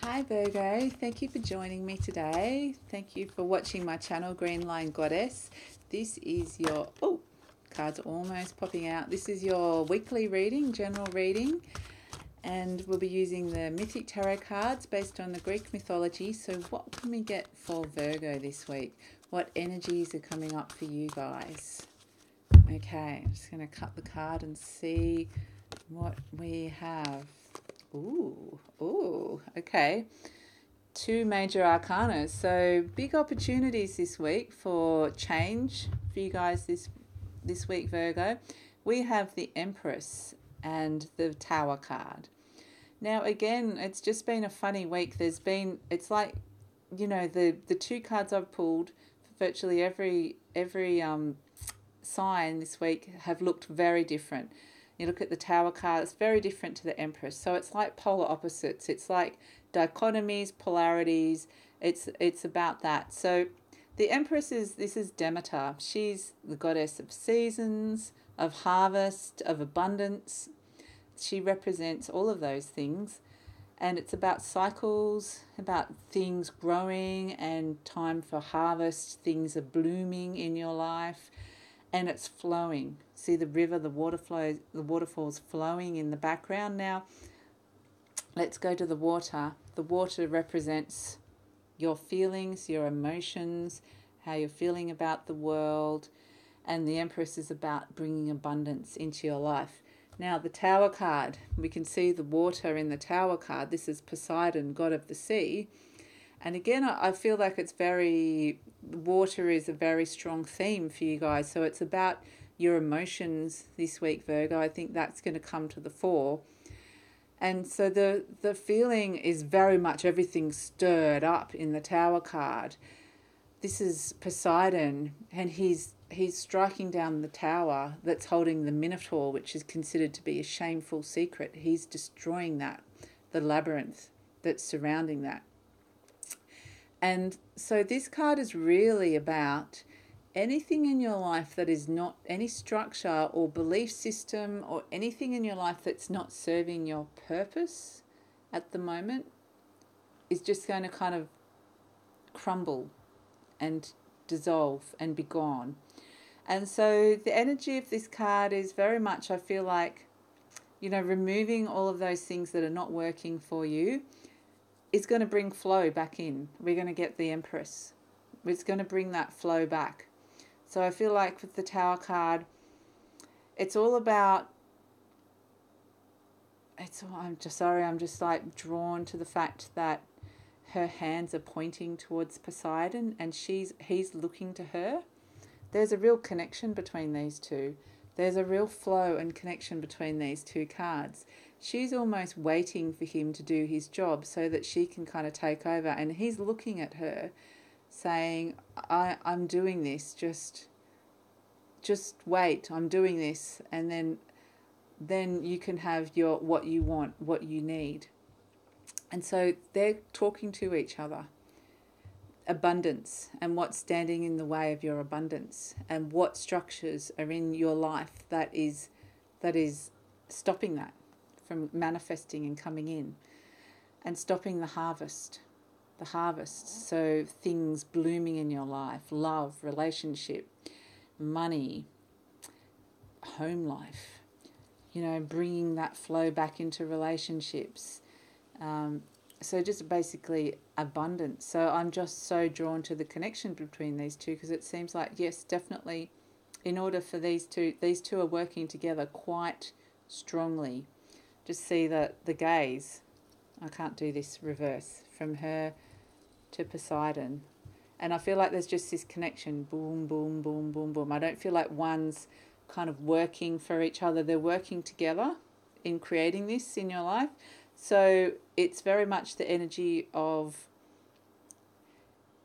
Hi Virgo, thank you for joining me today. Thank you for watching my channel, Green Line Goddess. This is your, cards are almost popping out. This is your weekly reading, general reading, and we'll be using the Mythic Tarot cards based on the Greek mythology. So what can we get for Virgo this week? What energies are coming up for you guys? Okay, I'm just going to cut the card and see what we have. Okay. Two major arcana. So big opportunities this week for change for you guys this week, Virgo. We have the Empress and the Tower card. Now again, it's just been a funny week. It's like, the two cards I've pulled for virtually every sign this week have looked very different. You look at the Tower card, it's very different to the Empress. So it's like polar opposites. It's like dichotomies, polarities. It's about that. So the Empress this is Demeter. She's the goddess of seasons, of harvest, of abundance. She represents all of those things. And it's about cycles, about things growing and time for harvest. Things are blooming in your life. And it's flowing. See the river, the waterfalls flowing in the background. Now, let's go to the water. The water represents your feelings, your emotions, how you're feeling about the world. And the Empress is about bringing abundance into your life. Now, the Tower card, we can see the water in the Tower card. This is Poseidon, god of the sea. And again, I feel like water is a very strong theme for you guys. So it's about your emotions this week, Virgo. I think that's going to come to the fore. And so the feeling is very much everything stirred up in the Tower card. This is Poseidon, and he's striking down the tower that's holding the Minotaur, which is considered to be a shameful secret. He's destroying that, the labyrinth that's surrounding that. And so this card is really about anything in your life that is not any structure or belief system or anything in your life that's not serving your purpose at the moment is just going to kind of crumble and dissolve and be gone. And so the energy of this card is very much, I feel like, removing all of those things that are not working for you is going to bring flow back in. We're going to get the Empress. It's going to bring that flow back. So I feel like with the Tower card, it's all about, I'm just like drawn to the fact that her hands are pointing towards Poseidon and he's looking to her. There's a real connection between these two. There's a real flow and connection between these two cards. She's almost waiting for him to do his job so that she can kind of take over. And he's looking at her saying, I'm doing this. Just wait. I'm doing this. And then you can have what you want, what you need. And so they're talking to each other. Abundance and what's standing in the way of your abundance and what structures are in your life that is stopping that from manifesting and coming in, and stopping the harvest. So things blooming in your life, love, relationship, money, home life, bringing that flow back into relationships. So just basically abundance. So I'm just so drawn to the connection between these two because it seems like, yes, definitely in order for these two are working together quite strongly. Just see the gaze. I can't do this reverse from her to Poseidon. And I feel like there's just this connection. Boom, boom, boom, boom, boom. I don't feel like one's kind of working for each other. They're working together in creating this in your life. So it's very much the energy of,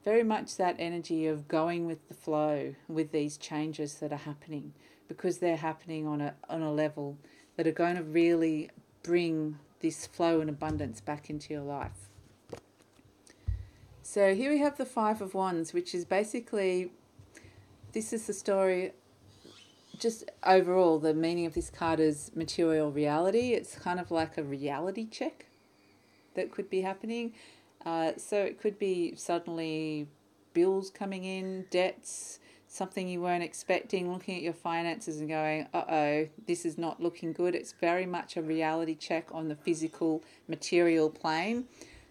going with the flow with these changes that are happening, because they're happening on a level that are going to really bring this flow and abundance back into your life. So here we have the Five of Wands, which is basically, this is the story. Just overall, the meaning of this card is material reality. It's kind of like a reality check. that could be happening. So it could be suddenly bills coming in, debts, something you weren't expecting, looking at your finances and going, uh-oh, this is not looking good. It's very much a reality check on the physical, material plane.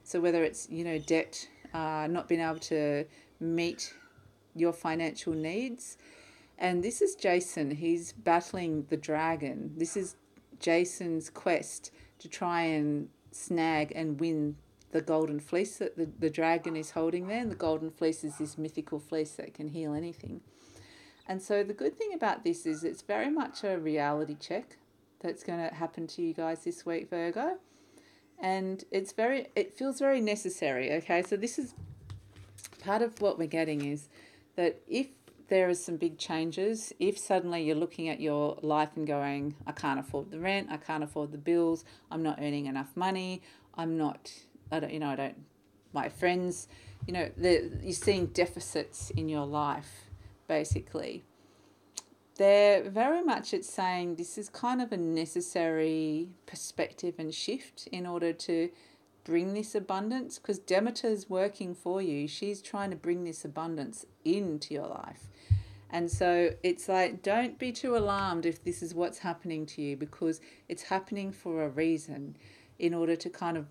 So whether it's, debt, not being able to meet your financial needs. And this is Jason. He's battling the dragon. This is Jason's quest to try and snag and win the golden fleece that the dragon is holding there. And the golden fleece is this mythical fleece that can heal anything. And so the good thing about this is it's very much a reality check that's going to happen to you guys this week, Virgo. And it feels very necessary, okay? So this is part of what we're getting is that if there is some big changes, if suddenly you're looking at your life and going, I can't afford the rent, I can't afford the bills, I'm not earning enough money, my friends, you're seeing deficits in your life, basically. They're very much, it's saying this is kind of a necessary perspective and shift in order to bring this abundance, because Demeter's working for you. She's trying to bring this abundance into your life. And so it's like, don't be too alarmed if this is what's happening to you, because it's happening for a reason, in order to kind of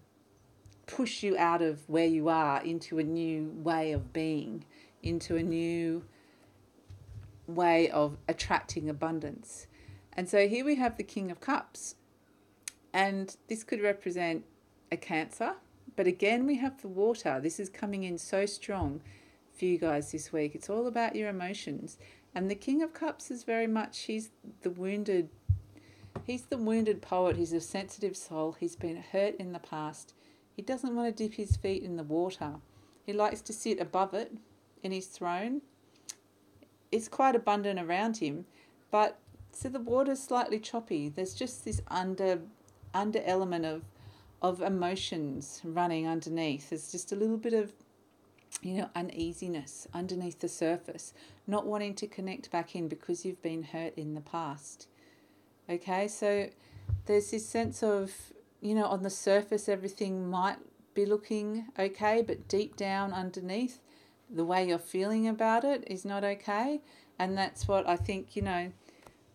push you out of where you are into a new way of being, into a new way of attracting abundance. And so here we have the King of Cups, and this could represent a Cancer, but again we have the water. This is coming in so strong for you guys this week. It's all about your emotions. And the King of Cups is very much, he's the wounded poet. He's a sensitive soul. He's been hurt in the past. He doesn't want to dip his feet in the water. He likes to sit above it in his throne. It's quite abundant around him, but so the water's slightly choppy. There's just this under element of emotions running underneath. There's just a little bit of, uneasiness underneath the surface, not wanting to connect back in because you've been hurt in the past. Okay, so there's this sense of, on the surface everything might be looking okay, but deep down underneath, the way you're feeling about it is not okay. And that's what I think,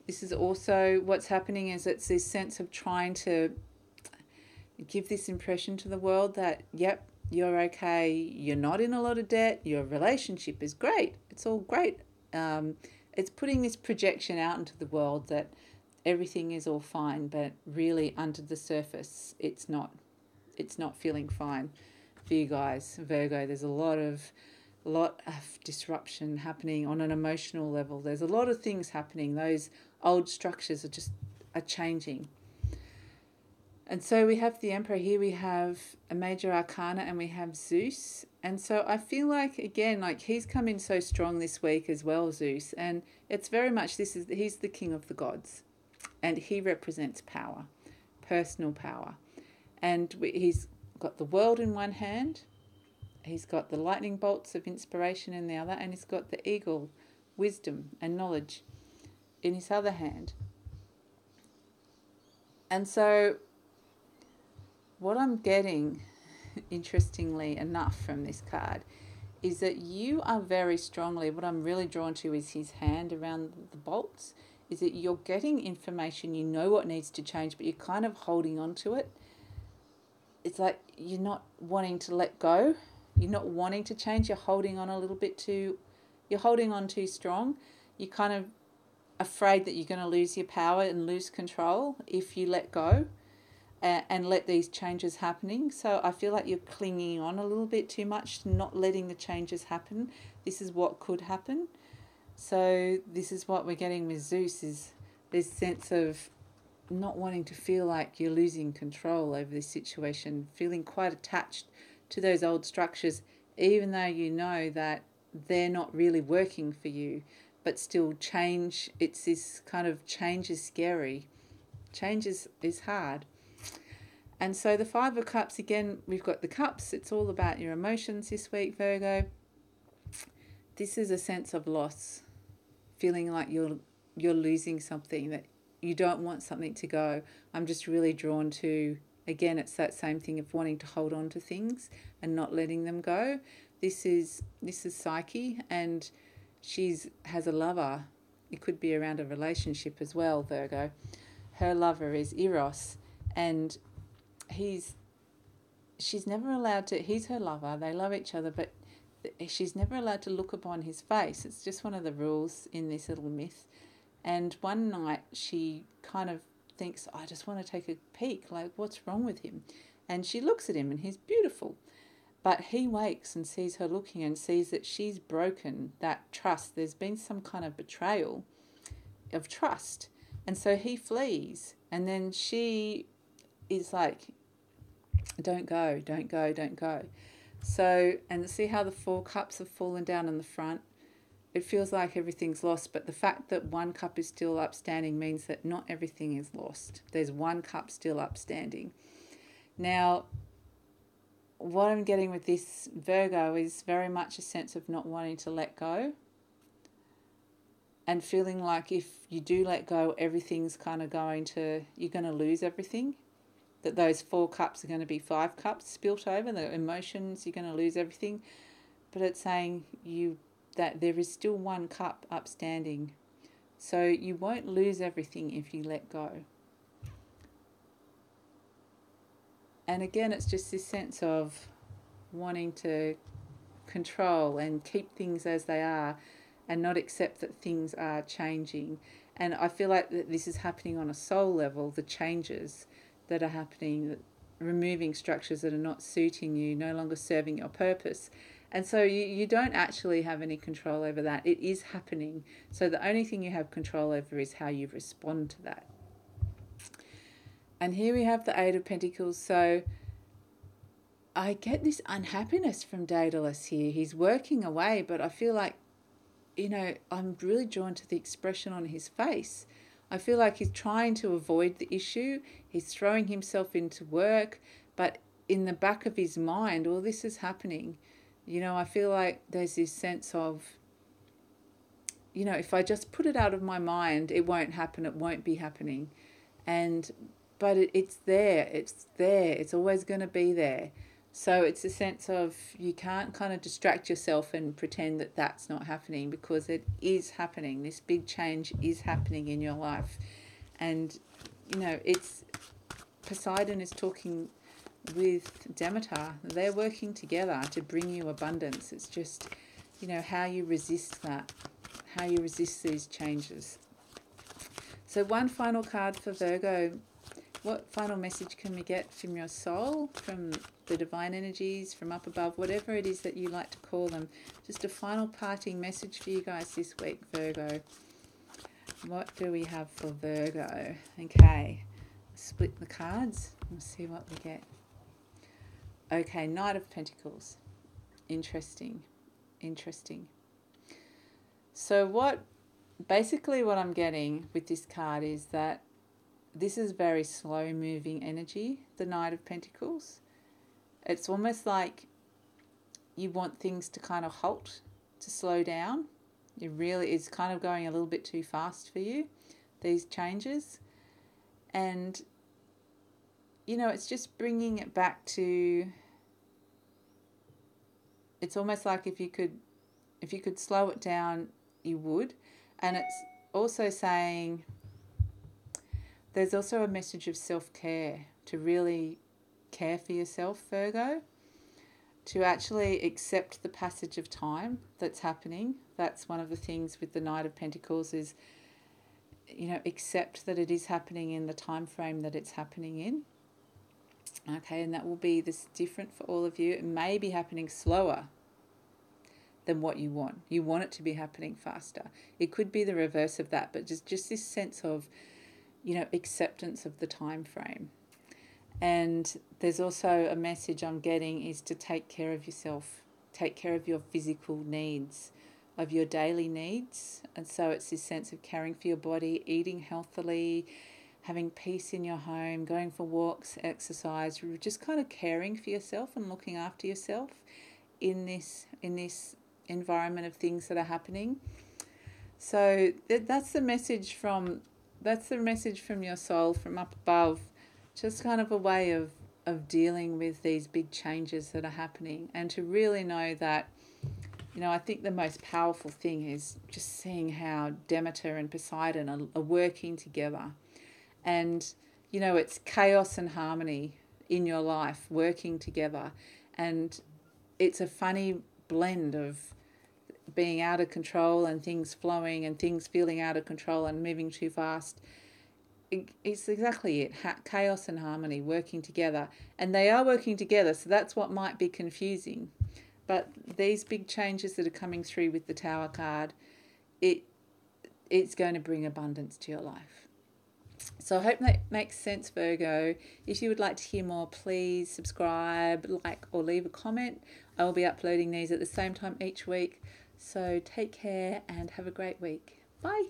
this is also what's happening, is it's this sense of trying to give this impression to the world that, yep, you're okay, you're not in a lot of debt, your relationship is great, it's all great. It's putting this projection out into the world that everything is all fine, but really under the surface it's not feeling fine for you guys, Virgo. There's a lot of disruption happening on an emotional level. There's a lot of things happening. Those old structures are changing. And so we have the Emperor here, we have a major arcana, and we have Zeus. And so I feel like, again, like he's come in so strong this week as well, Zeus. And it's very much, he's the king of the gods. And he represents power, personal power. And he's got the world in one hand. He's got the lightning bolts of inspiration in the other. And he's got the eagle, wisdom and knowledge, in his other hand. And so what I'm getting, interestingly enough, from this card is that you are very strongly, what I'm really drawn to is his hand around the bolts, is that you're getting information, you know what needs to change, but you're kind of holding on to it. It's like you're not wanting to let go. You're not wanting to change. You're holding on you're holding on too strong. You're kind of afraid that you're going to lose your power and lose control if you let go and let these changes happening. So I feel like you're clinging on a little bit too much, not letting the changes happen. This is what could happen. So this is what we're getting with Zeus, is this sense of not wanting to feel like you're losing control over this situation, feeling quite attached to those old structures, even though you know that they're not really working for you. But still, change, it's this kind of change is scary. Change is hard. And so the Five of Cups, again, we've got the cups. It's all about your emotions this week, Virgo. This is a sense of loss, feeling like you're losing something, that you don't want something to go. I'm just really drawn to Again, it's that same thing of wanting to hold on to things and not letting them go. This is Psyche, and she's has a lover. It could be around a relationship as well, Virgo. Her lover is Eros, and she's never allowed to, he's her lover, they love each other, but she's never allowed to look upon his face. It's just one of the rules in this little myth. And one night she kind of thinks, I just want to take a peek, like, what's wrong with him? And she looks at him and he's beautiful. But he wakes and sees her looking and sees that she's broken that trust. There's been some kind of betrayal of trust. And so he flees. And then she is like, don't go, don't go, don't go. So, and see how the 4 cups have fallen down in the front? It feels like everything's lost, but the fact that 1 cup is still upstanding means that not everything is lost. There's 1 cup still upstanding. Now, what I'm getting with this Virgo is very much a sense of not wanting to let go and feeling like if you do let go, everything's kind of you're going to lose everything. That those 4 cups are going to be 5 cups spilt over, the emotions, you're going to lose everything. But it's saying that there is still 1 cup upstanding. So you won't lose everything if you let go. And again, it's just this sense of wanting to control and keep things as they are and not accept that things are changing. And I feel like that this is happening on a soul level, the changes that are happening, removing structures that are not suiting you, no longer serving your purpose. And so you don't actually have any control over that. It is happening. So the only thing you have control over is how you respond to that. And here we have the 8 of Pentacles. So I get this unhappiness from Daedalus here. He's working away, but I feel like, I'm really drawn to the expression on his face. I feel like he's trying to avoid the issue. He's throwing himself into work, but in the back of his mind, all this is happening. I feel like there's this sense of, if I just put it out of my mind, it won't happen. It won't be happening. But it's there. It's there. It's always going to be there. So it's a sense of you can't kind of distract yourself and pretend that that's not happening, because it is happening. This big change is happening in your life. And, it's Poseidon is talking with Demeter. They're working together to bring you abundance. It's just, how you resist that, how you resist these changes. So one final card for Virgo. What final message can we get from your soul, from the divine energies, from up above, whatever it is that you like to call them? Just a final parting message for you guys this week, Virgo. What do we have for Virgo? Okay, split the cards and see what we get. Okay, Knight of Pentacles. Interesting. So what I'm getting with this card is that this is very slow moving energy, the Knight of Pentacles. It's almost like you want things to kind of halt, to slow down. It's kind of going a little bit too fast for you, these changes. And, it's just bringing it back to, it's almost like if you could slow it down, you would. And it's also saying, there's also a message of self-care, to really care for yourself, Virgo, to actually accept the passage of time that's happening. That's one of the things with the Knight of Pentacles is, accept that it is happening in the time frame that it's happening in. Okay, and that will be this different for all of you. It may be happening slower than what you want. You want it to be happening faster. It could be the reverse of that, but just this sense of, acceptance of the time frame. And there's also a message I'm getting is to take care of yourself, take care of your physical needs, of your daily needs. And so it's this sense of caring for your body, eating healthily, having peace in your home, going for walks, exercise, just kind of caring for yourself and looking after yourself in this environment of things that are happening. So that's the message from your soul, from up above, just kind of a way of dealing with these big changes that are happening, and to really know that, I think the most powerful thing is just seeing how Demeter and Poseidon are working together. And, it's chaos and harmony in your life working together. And it's a funny blend of being out of control and things flowing and things feeling out of control and moving too fast. It's exactly it. Chaos and harmony working together. And they are working together, so that's what might be confusing. But these big changes that are coming through with the Tower card, it's going to bring abundance to your life. So I hope that makes sense, Virgo. If you would like to hear more, please subscribe, like, or leave a comment. I will be uploading these at the same time each week. So take care and have a great week. Bye.